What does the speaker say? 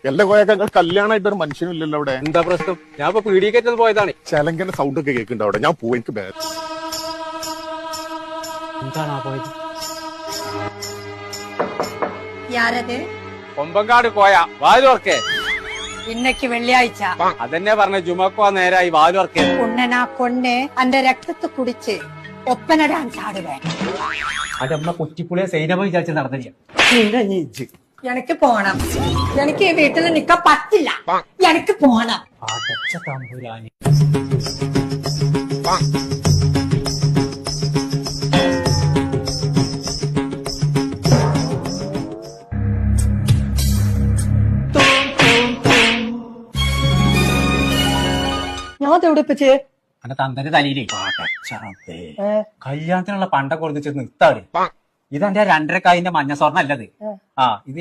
എല്ലാം കോയൊക്കെ കല്യാണമായിട്ട് ഒരു മനുഷ്യനും ഇല്ലല്ലോ അവിടെ. എന്താ പ്രശ്നം? ഞാൻ ഇപ്പൊ പീഡിയക്കേറ്റത് പോയതാണ്. ചെലങ്കന്റെ സൗണ്ട് ഒക്കെ കേൾക്കുന്നുണ്ട് അവിടെ. ഞാൻ പോവും, എനിക്ക് ബാഗ്. എന്താണ് പോയത്? യാരത്? കൊമ്പങ്കാട് കോയ വാലുവർക്കേ. ഇന്നക്ക് വെള്ളിയാഴ്ച അതെന്നെ പറഞ്ഞ ജുമക്കോ നേരായി വാലുവർക്കേ. കൊണ്ണനാ കൊണ്ണ് അന്റെ രക്തത്ത് കുടിച്ച് ഒപ്പന ഡാൻസ് ആടുവേ. അത് നമ്മളെ കുറ്റിപ്പുളിയെ സൈനമ വിചാരിച്ച് നടന്നില്ല. എനിക്ക് പോണം. എനിക്ക് ഈ വീട്ടിൽ നിക്കാൻ പറ്റില്ല. എനിക്ക് പോണം. അടച്ച തമ്പുരാനി. ഞാൻ തെവിടിപ്പിച്ച് അന്റെ തന്തന്റെ തലയിലേ കല്യാണത്തിനുള്ള പണ്ടൊക്കെ കൊടുത്തിട്ട് നിർത്താറ്. ഇതെന്റെ 2.5 കായിന്റെ മഞ്ഞ സ്വർണ്ണ അല്ലത്. ഇത്